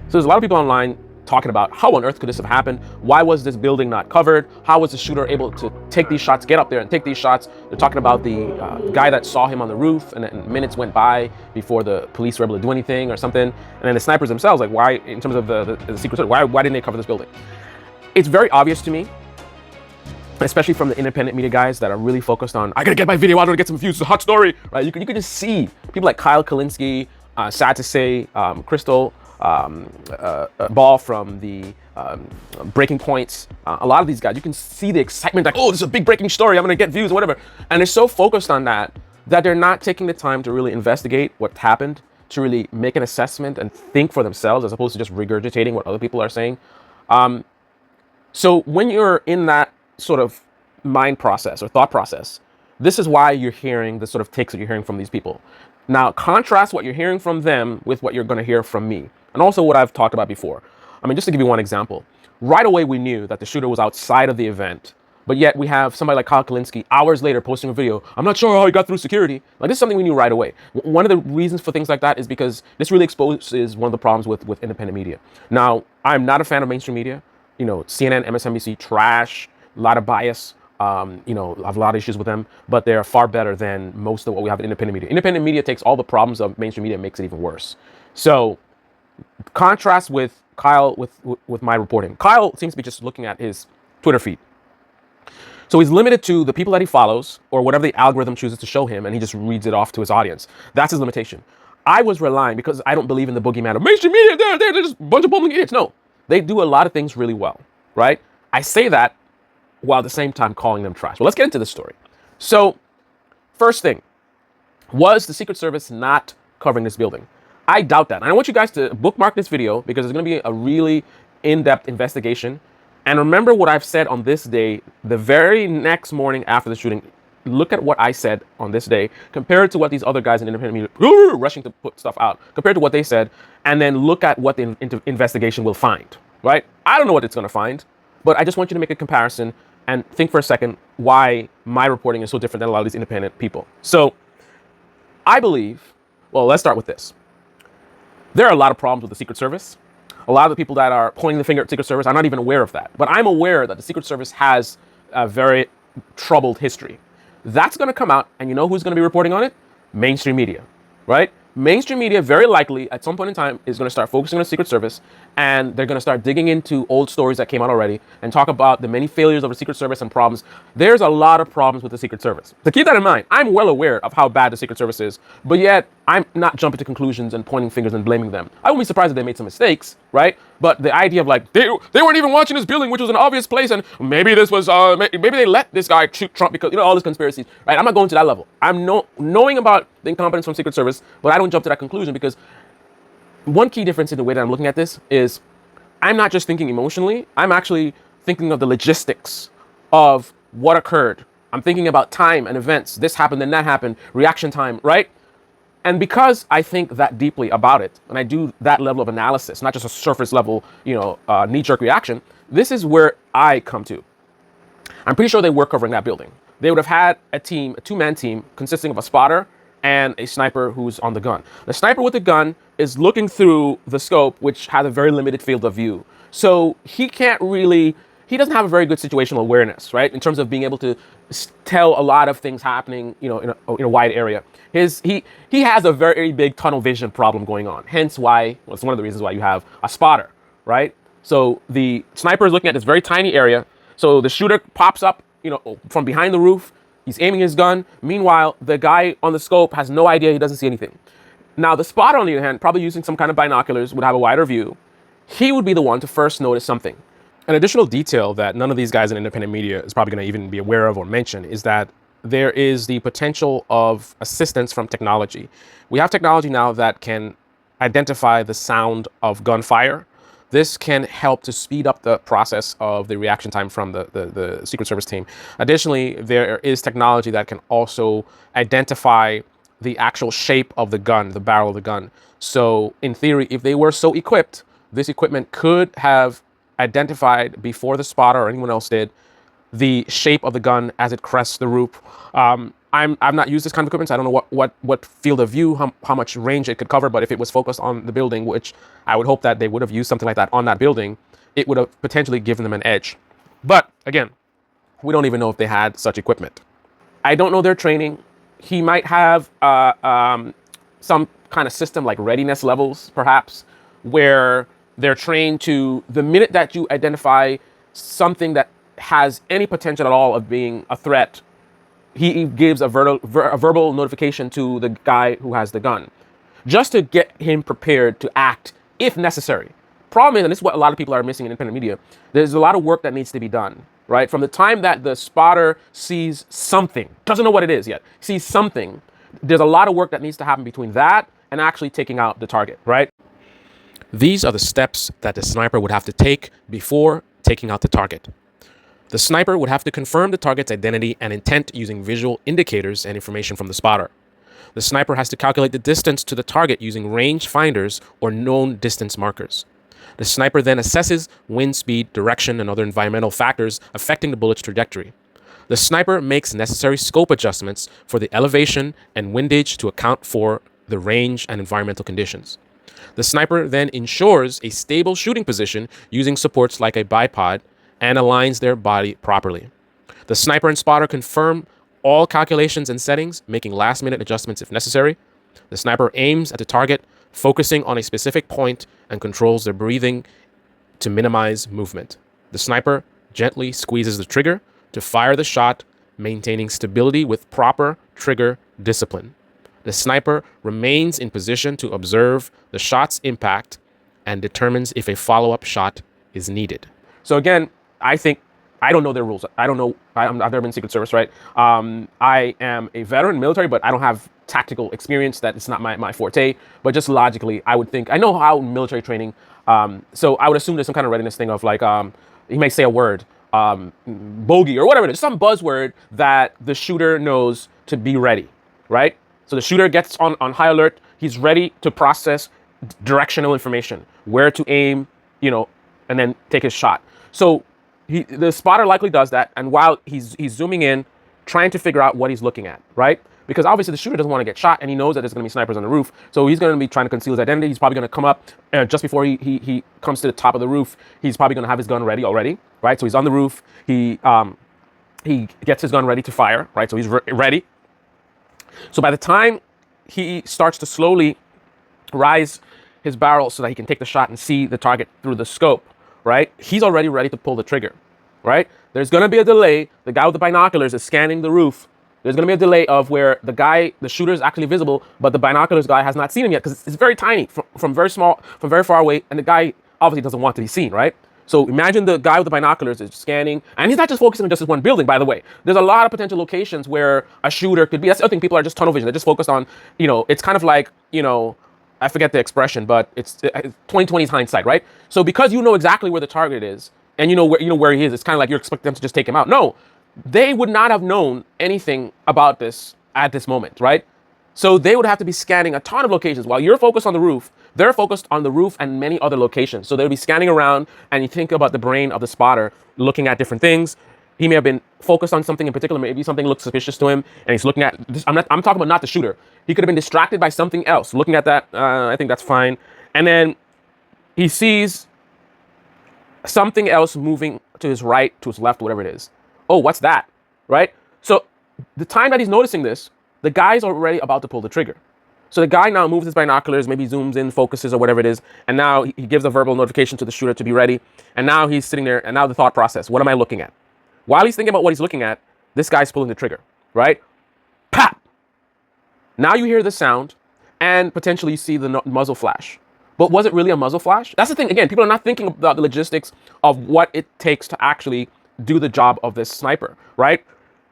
So there's a lot of people online talking about how on earth could this have happened? Why was this building not covered? How was the shooter able to take these shots, get up there and take these shots? They're talking about the guy that saw him on the roof, and minutes went by before the police were able to do anything or something. And then the snipers themselves, like, why, in terms of the Secret Service, why didn't they cover this building? It's very obvious to me, especially from the independent media guys that are really focused on, I gotta get my video out, I gotta get some views, it's a hot story, right? You can just see people like Kyle Kalinske, sad to say, Crystal Ball from the Breaking Points, a lot of these guys, you can see the excitement, like, oh, this is a big breaking story, I'm gonna get views, whatever. And they're so focused on that they're not taking the time to really investigate what happened, to really make an assessment and think for themselves, as opposed to just regurgitating what other people are saying. So when you're in that sort of mind process or thought process, this is why you're hearing the sort of takes that you're hearing from these people. Now, contrast what you're hearing from them with what you're going to hear from me, and also what I've talked about before. I mean, just to give you one example, right away we knew that the shooter was outside of the event, but yet we have somebody like Kyle Kalinske hours later posting a video, I'm not sure how he got through security. Like, this is something we knew right away. One of the reasons for things like that is because this really exposes one of the problems with independent media. Now, I'm not a fan of mainstream media. You know, CNN, MSNBC, trash, a lot of bias. You know, I have a lot of issues with them, but they're far better than most of what we have in independent media. Independent media takes all the problems of mainstream media and makes it even worse. So, contrast with Kyle with my reporting. Kyle seems to be just looking at his Twitter feed. So he's limited to the people that he follows or whatever the algorithm chooses to show him, and he just reads it off to his audience. That's his limitation. I was relying, because I don't believe in the boogeyman of mainstream media, they're just a bunch of bumbling idiots. No, they do a lot of things really well, right? I say that while at the same time calling them trash. Well, let's get into this story. So, first thing, was the Secret Service not covering this building? I doubt that. And I want you guys to bookmark this video because it's going to be a really in-depth investigation. And remember what I've said on this day, the very next morning after the shooting. Look at what I said on this day, compared to what these other guys in independent media rushing to put stuff out, compared to what they said, and then look at what the investigation will find, right? I don't know what it's going to find, but I just want you to make a comparison and think for a second why my reporting is so different than a lot of these independent people. So I believe, well, let's start with this. There are a lot of problems with the Secret Service. A lot of the people that are pointing the finger at Secret Service are not even aware of that. But I'm aware that the Secret Service has a very troubled history. That's going to come out, and you know who's going to be reporting on it? Mainstream media, right? Mainstream media very likely at some point in time is going to start focusing on the Secret Service, and they're going to start digging into old stories that came out already and talk about the many failures of the Secret Service and problems. There's a lot of problems with the Secret Service. So keep that in mind. I'm well aware of how bad the Secret Service is, but yet I'm not jumping to conclusions and pointing fingers and blaming them. I wouldn't be surprised if they made some mistakes, right? But the idea of like, they weren't even watching this building, which was an obvious place, and maybe this was, maybe they let this guy shoot Trump because, you know, all these conspiracies, right? I'm not going to that level. I'm knowing about the incompetence from Secret Service, but I don't jump to that conclusion because one key difference in the way that I'm looking at this is I'm not just thinking emotionally, I'm actually thinking of the logistics of what occurred. I'm thinking about time and events. This happened, then that happened, reaction time, right? And because I think that deeply about it, and I do that level of analysis, not just a surface level, you know, knee-jerk reaction, this is where I come to. I'm pretty sure they were covering that building. They would have had a team, a two-man team, consisting of a spotter and a sniper who's on the gun. The sniper with the gun is looking through the scope, which has a very limited field of view. So he doesn't have a very good situational awareness, right? In terms of being able to tell a lot of things happening, you know, in a wide area. He has a very big tunnel vision problem going on. Hence why, well, it's one of the reasons why you have a spotter, right? So the sniper is looking at this very tiny area. So the shooter pops up, you know, from behind the roof. He's aiming his gun. Meanwhile, the guy on the scope has no idea, he doesn't see anything. Now, the spotter, on the other hand, probably using some kind of binoculars, would have a wider view. He would be the one to first notice something. An additional detail that none of these guys in independent media is probably going to even be aware of or mention is that there is the potential of assistance from technology. We have technology now that can identify the sound of gunfire. This can help to speed up the process of the reaction time from the Secret Service team. Additionally, there is technology that can also identify the actual shape of the gun, the barrel of the gun. So in theory, if they were so equipped, this equipment could have identified before the spotter or anyone else did the shape of the gun as it crests the roof. I've not used this kind of equipment, so I don't know what field of view, how much range it could cover. But if it was focused on the building, which I would hope that they would have used something like that on that building, it would have potentially given them an edge. But again, we don't even know if they had such equipment. I don't know their training. He might have some kind of system like readiness levels, perhaps, where they're trained to, the minute that you identify something that has any potential at all of being a threat, he gives a verbal notification to the guy who has the gun, just to get him prepared to act if necessary. Problem is, and this is what a lot of people are missing in independent media, there's a lot of work that needs to be done, right? From the time that the spotter sees something, doesn't know what it is yet, sees something, there's a lot of work that needs to happen between that and actually taking out the target, right? These are the steps that the sniper would have to take before taking out the target. The sniper would have to confirm the target's identity and intent using visual indicators and information from the spotter. The sniper has to calculate the distance to the target using range finders or known distance markers. The sniper then assesses wind speed, direction, and other environmental factors affecting the bullet's trajectory. The sniper makes necessary scope adjustments for the elevation and windage to account for the range and environmental conditions. The sniper then ensures a stable shooting position using supports like a bipod and aligns their body properly. The sniper and spotter confirm all calculations and settings, making last-minute adjustments if necessary. The sniper aims at the target, focusing on a specific point, and controls their breathing to minimize movement. The sniper gently squeezes the trigger to fire the shot, maintaining stability with proper trigger discipline. The sniper remains in position to observe the shot's impact and determines if a follow-up shot is needed. So again, I don't know their rules. I don't know. I've never been Secret Service, right? I am a veteran military, but I don't have tactical experience. That is not my forte. But just logically, I would think, I know how military training, so I would assume there's some kind of readiness thing of like, he may say a word, bogey or whatever it is, some buzzword that the shooter knows to be ready, right? So the shooter gets on high alert. He's ready to process directional information, where to aim, and then take his shot. So the spotter likely does that, and while he's zooming in, trying to figure out what he's looking at, right? Because obviously the shooter doesn't want to get shot, and he knows that there's going to be snipers on the roof, so he's going to be trying to conceal his identity. He's probably going to come up just before he comes to the top of the roof. He's probably going to have his gun ready already, right? So he's on the roof. He gets his gun ready to fire, right? So he's ready. So by the time he starts to slowly rise his barrel so that he can take the shot and see the target through the scope, right? He's already ready to pull the trigger, right? There's going to be a delay. The guy with the binoculars is scanning the roof. There's going to be a delay of where the shooter is actually visible, but the binoculars guy has not seen him yet because it's very tiny, from very far away, and the guy obviously doesn't want to be seen, right? So imagine the guy with the binoculars is scanning, and he's not just focusing on just this one building, by the way. There's a lot of potential locations where a shooter could be. That's the other thing. People are just tunnel vision. They're just focused on, it's kind of like, I forget the expression, but it's 20/20 hindsight, right? So because you know exactly where the target is, and you know where he is, it's kind of like you're expecting them to just take him out. No, they would not have known anything about this at this moment, right? So they would have to be scanning a ton of locations. While you're focused on the roof, they're focused on the roof and many other locations. So they'll be scanning around, and you think about the brain of the spotter looking at different things. He may have been focused on something in particular. Maybe something looks suspicious to him, and he's looking at this. I'm talking about not the shooter. He could have been distracted by something else. Looking at that, I think that's fine. And then he sees something else moving to his right, to his left, whatever it is. Oh, what's that? Right? So the time that he's noticing this, the guy's already about to pull the trigger. So the guy now moves his binoculars, maybe zooms in, focuses, or whatever it is, and now he gives a verbal notification to the shooter to be ready. And now he's sitting there, and now the thought process: what am I looking at? While he's thinking about what he's looking at, this guy's pulling the trigger, right? Pap! Now you hear the sound, and potentially you see the muzzle flash. But was it really a muzzle flash? That's the thing. Again, people are not thinking about the logistics of what it takes to actually do the job of this sniper, right?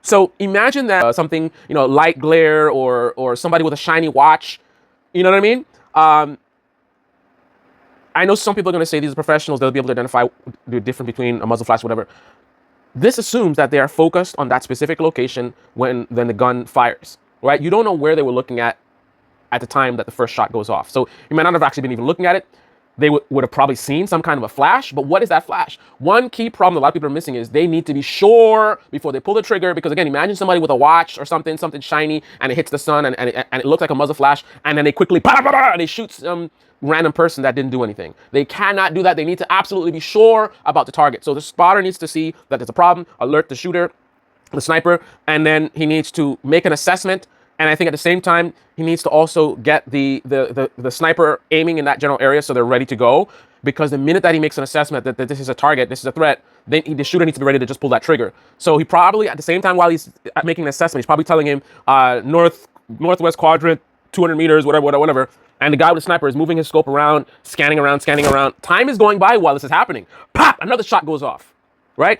So imagine that something, light glare or somebody with a shiny watch, you know what I mean? I know some people are going to say these are professionals. They'll be able to identify the difference between a muzzle flash, whatever. This assumes that they are focused on that specific location when the gun fires, right? You don't know where they were looking at the time that the first shot goes off. So you might not have actually been even looking at it. they would have probably seen some kind of a flash. But what is that flash? One key problem a lot of people are missing is they need to be sure before they pull the trigger. Because again, imagine somebody with a watch or something shiny, and it hits the sun, and it looks like a muzzle flash, and then they quickly and they shoot some random person that didn't do anything. They cannot do that. They need to absolutely be sure about the target. So the spotter needs to see that there's a problem, alert the shooter, the sniper, and then he needs to make an assessment. And I think at the same time, he needs to also get the sniper aiming in that general area so they're ready to go. Because the minute that he makes an assessment that this is a target, this is a threat, then the shooter needs to be ready to just pull that trigger. So he probably, at the same time while he's making an assessment, he's probably telling him northwest quadrant, 200 meters, whatever. And the guy with the sniper is moving his scope around, scanning around. Time is going by while this is happening. Pop! Another shot goes off, right?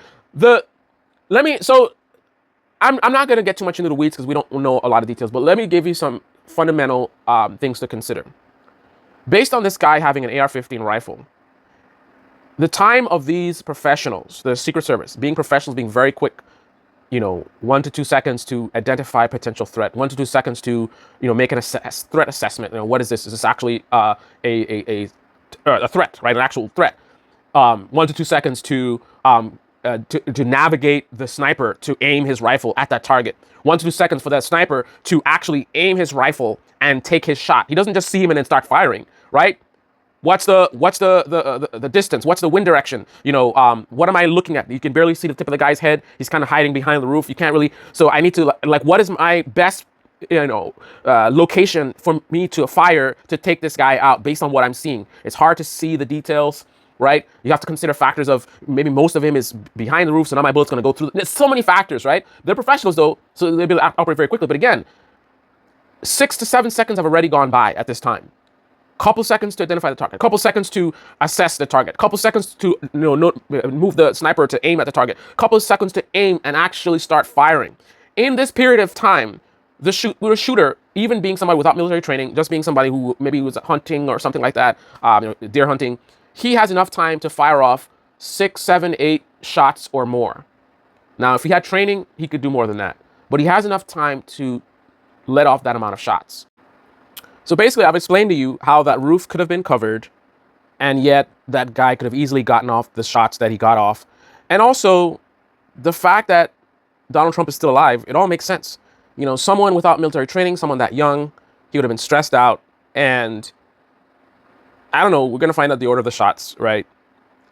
I'm not going to get too much into the weeds because we don't know a lot of details, but let me give you some fundamental things to consider. Based on this guy having an AR-15 rifle, the time of these professionals, the Secret Service, being professionals, being very quick, 1 to 2 seconds to identify potential threat, 1 to 2 seconds to, make an threat assessment. What is this? Is this actually a threat, right? An actual threat. 1 to 2 seconds to navigate the sniper to aim his rifle at that target. 1 to 2 seconds for that sniper to actually aim his rifle and take his shot. He doesn't just see him and then start firing, right? What's the distance? What's the wind direction? What am I looking at? You can barely see the tip of the guy's head. He's kind of hiding behind the roof. You can't really. So I need to what is my best location for me to fire to take this guy out based on what I'm seeing? It's hard to see the details. Right? You have to consider factors of maybe most of him is behind the roof, so now my bullet's going to go through. There's so many factors, right? They're professionals, though, so they'll be able to operate very quickly. But again, 6 to 7 seconds have already gone by at this time. Couple seconds to identify the target. Couple seconds to assess the target. Couple seconds to move the sniper to aim at the target. Couple seconds to aim and actually start firing. In this period of time, the shooter, even being somebody without military training, just being somebody who maybe was hunting or something like that, deer hunting, he has enough time to fire off 6, 7, 8 shots or more. Now, if he had training, he could do more than that. But he has enough time to let off that amount of shots. So basically, I've explained to you how that roof could have been covered, and yet that guy could have easily gotten off the shots that he got off. And also, the fact that Donald Trump is still alive, it all makes sense. Someone without military training, someone that young, he would have been stressed out, and I don't know, we're going to find out the order of the shots, right?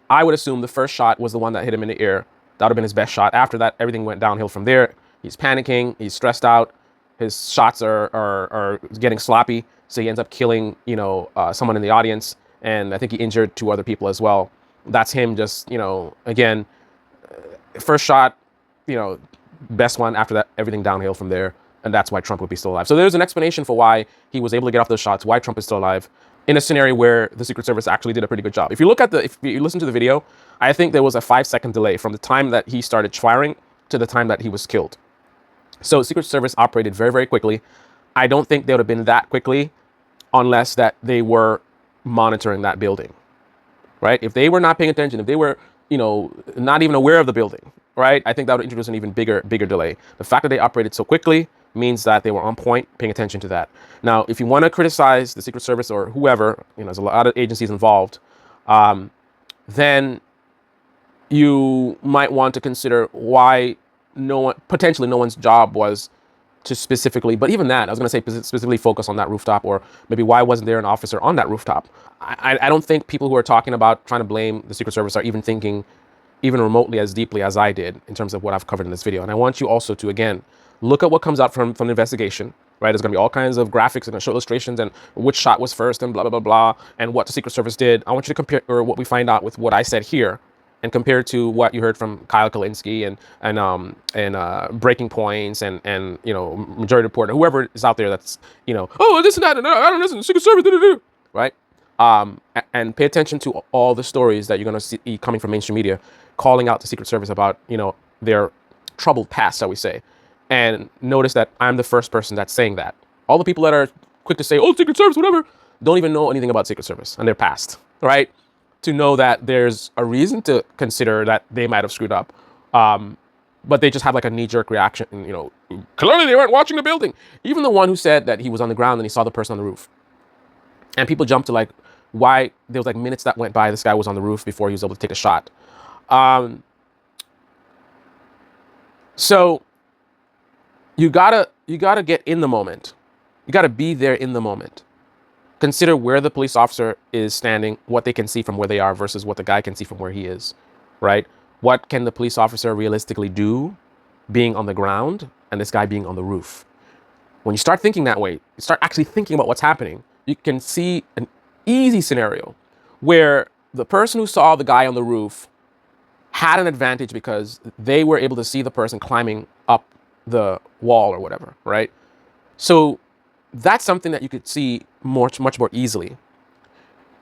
I would assume the first shot was the one that hit him in the ear. That would have been his best shot. After that, everything went downhill from there. He's panicking. He's stressed out. His shots are getting sloppy. So he ends up killing, someone in the audience. And I think he injured 2 other people as well. That's him just, again, first shot, best one. After that, everything downhill from there. And that's why Trump would be still alive. So there's an explanation for why he was able to get off those shots, why Trump is still alive, in a scenario where the Secret Service actually did a pretty good job. If you listen to the video, I think there was a 5-second delay from the time that he started firing to the time that he was killed. So the Secret Service operated very, very quickly. I don't think they would have been that quickly unless that they were monitoring that building, right? If they were not paying attention, if they were, not even aware of the building, right? I think that would introduce an even bigger delay. The fact that they operated so quickly means that they were on point, paying attention to that. Now, if you want to criticize the Secret Service or whoever, there's a lot of agencies involved, then you might want to consider why potentially no one's job was to specifically, but even that, I was going to say specifically focus on that rooftop, or maybe why wasn't there an officer on that rooftop? I don't think people who are talking about trying to blame the Secret Service are even thinking even remotely as deeply as I did in terms of what I've covered in this video. And I want you also to, again, look at what comes out from the investigation, right? There's going to be all kinds of graphics and show illustrations and which shot was first and blah, blah, blah, blah, and what the Secret Service did. I want you to compare what we find out with what I said here and compare to what you heard from Kyle Kulinski and Breaking Points and Majority Report, or whoever is out there that's, oh, this and that, and I don't listen to Secret Service, right? And pay attention to all the stories that you're going to see coming from mainstream media, calling out the Secret Service about, their troubled past, shall we say. And notice that I'm the first person that's saying that. All the people that are quick to say, oh, Secret Service, whatever, don't even know anything about Secret Service and their past, right? To know that there's a reason to consider that they might have screwed up. But they just have like a knee-jerk reaction. Clearly they weren't watching the building. Even the one who said that he was on the ground and he saw the person on the roof. And people jump to like, why there was like minutes that went by. This guy was on the roof before he was able to take a shot. So you gotta get in the moment. You gotta be there in the moment. Consider where the police officer is standing, what they can see from where they are versus what the guy can see from where he is, right? What can the police officer realistically do being on the ground and this guy being on the roof? When you start thinking that way, you start actually thinking about what's happening, you can see an easy scenario where the person who saw the guy on the roof had an advantage because they were able to see the person climbing up the wall or whatever, right? So that's something that you could see much more easily.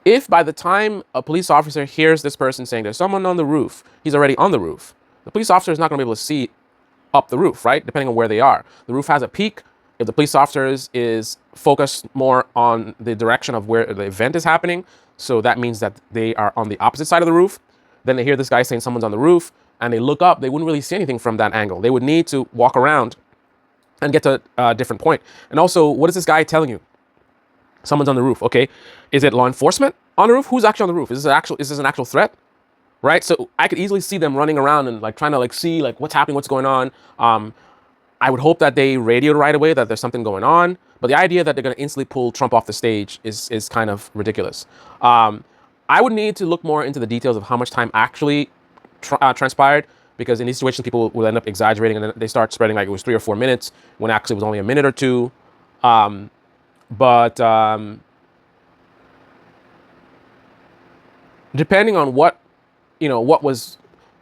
If by the time a police officer hears this person saying there's someone on the roof, he's already on the roof, the police officer is not going to be able to see up the roof, right? Depending on where they are. The roof has a peak. If the police officer is focused more on the direction of where the event is happening, so that means that they are on the opposite side of the roof, then they hear this guy saying someone's on the roof and they look up, they wouldn't really see anything from that angle. They would need to walk around and get to a different point. And also, what is this guy telling you? Someone's on the roof. Okay, is it law enforcement on the roof? Who's actually on the roof? Is this an actual threat? Right? So I could easily see them running around and like trying to like see like what's happening, what's going on. I would hope that they radioed right away that there's something going on. But the idea that they're going to instantly pull Trump off the stage is kind of ridiculous. I would need to look more into the details of how much time actually transpired, because in these situations, people will end up exaggerating and then they start spreading like it was 3 or 4 minutes when actually it was only a minute or two. Depending on what was,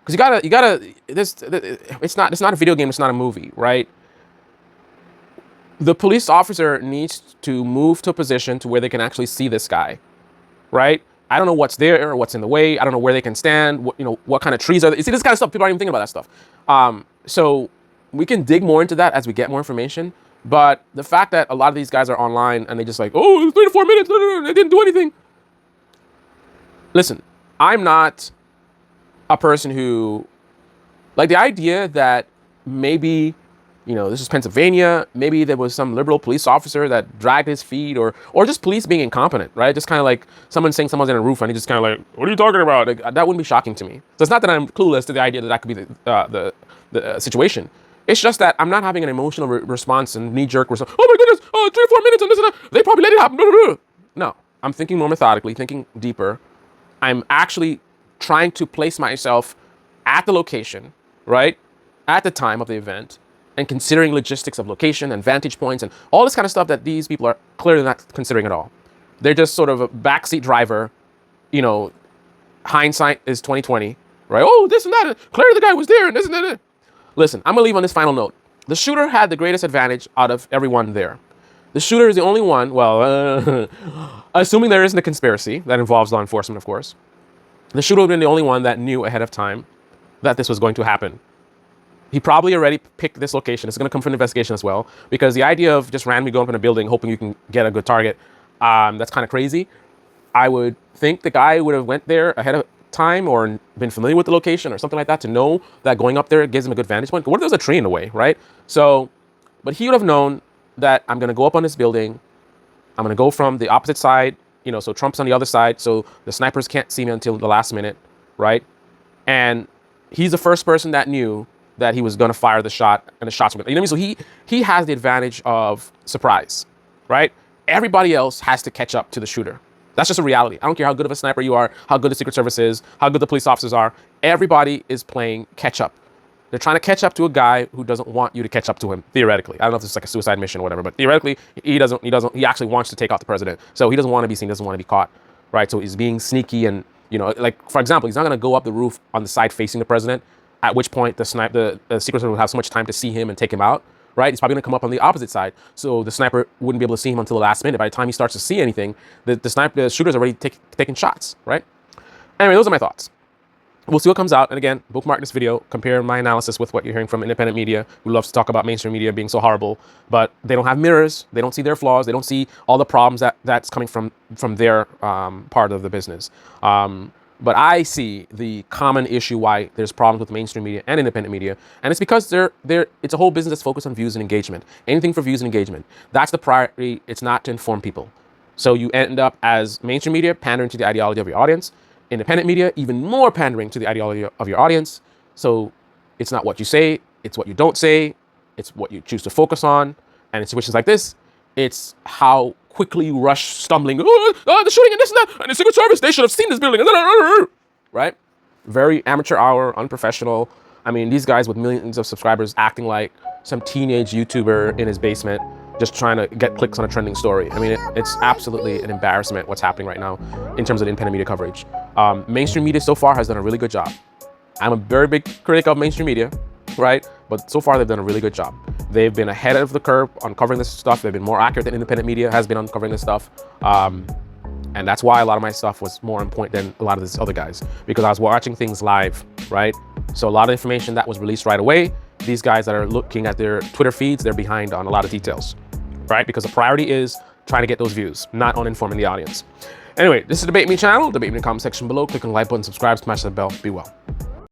because you gotta, it's not a video game, it's not a movie, right? The police officer needs to move to a position to where they can actually see this guy, right? I don't know what's there or what's in the way. I don't know where they can stand. What kind of trees are there? You see, this kind of stuff, people aren't even thinking about that stuff. So we can dig more into that as we get more information. But the fact that a lot of these guys are online and they just like, oh, it's 3 to 4 minutes, they didn't do anything. Listen, I'm not a person who, like the idea that maybe, this is Pennsylvania, maybe there was some liberal police officer that dragged his feet or just police being incompetent, right? Just kind of like someone saying someone's in a roof and he just kind of like, what are you talking about? Like, that wouldn't be shocking to me. So it's not that I'm clueless to the idea that could be the situation. It's just that I'm not having an emotional response and knee-jerk response. Oh my goodness, 3 or 4 minutes and this and that. They probably let it happen. No, I'm thinking more methodically, thinking deeper. I'm actually trying to place myself at the location, right? At the time of the event, and considering logistics of location and vantage points and all this kind of stuff that these people are clearly not considering at all. They're just sort of a backseat driver, hindsight is 2020, right? Oh, this and that, clearly the guy was there and this and that. Listen, I'm gonna leave on this final note. The shooter had the greatest advantage out of everyone there. The shooter is the only one, assuming there isn't a conspiracy that involves law enforcement, of course. The shooter would have been the only one that knew ahead of time that this was going to happen. He probably already picked this location. It's going to come from an investigation as well, because the idea of just randomly going up in a building hoping you can get a good target, that's kind of crazy. I would think the guy would have went there ahead of time or been familiar with the location or something like that to know that going up there gives him a good vantage point. What if there's a tree in the way, right? So, but he would have known that I'm going to go up on this building. I'm going to go from the opposite side, so Trump's on the other side, so the snipers can't see me until the last minute, right? And he's the first person that knew that he was going to fire the shot and the shots were going to, So he has the advantage of surprise, right? Everybody else has to catch up to the shooter. That's just a reality. I don't care how good of a sniper you are, how good the Secret Service is, how good the police officers are. Everybody is playing catch up. They're trying to catch up to a guy who doesn't want you to catch up to him, theoretically. I don't know if it's like a suicide mission or whatever, but theoretically, he actually wants to take out the president. So he doesn't want to be seen, doesn't want to be caught, right? So he's being sneaky and, like, for example, he's not going to go up the roof on the side facing the president, at which point the Secret Service will have so much time to see him and take him out, right? He's probably going to come up on the opposite side. So the sniper wouldn't be able to see him until the last minute. By the time he starts to see anything, the shooter's already taking shots, right? Anyway, those are my thoughts. We'll see what comes out. And again, bookmark this video, compare my analysis with what you're hearing from independent media who loves to talk about mainstream media being so horrible, but they don't have mirrors. They don't see their flaws. They don't see all the problems that's coming from their part of the business. But I see the common issue why there's problems with mainstream media and independent media. And it's because it's a whole business that's focused on views and engagement. Anything for views and engagement. That's the priority. It's not to inform people. So you end up as mainstream media pandering to the ideology of your audience, independent media even more pandering to the ideology of your audience. So it's not what you say, it's what you don't say, it's what you choose to focus on. And in situations like this, it's how quickly you rush stumbling, the shooting and this and that, and the Secret Service, they should have seen this building, right? Very amateur hour, unprofessional. I mean, these guys with millions of subscribers acting like some teenage YouTuber in his basement, just trying to get clicks on a trending story. I mean, it's absolutely an embarrassment what's happening right now in terms of independent media coverage. Mainstream media so far has done a really good job. I'm a very big critic of mainstream media, right? But so far they've done a really good job. They've been ahead of the curve on covering this stuff. They've been more accurate than independent media has been on covering this stuff. And that's why a lot of my stuff was more on point than a lot of these other guys, because I was watching things live, right? So a lot of information that was released right away, these guys that are looking at their Twitter feeds, they're behind on a lot of details, right? Because the priority is trying to get those views, not on informing the audience. Anyway, this is Debate Me channel. Debate Me in the comment section below. Click on the like button, subscribe, smash that bell. Be well.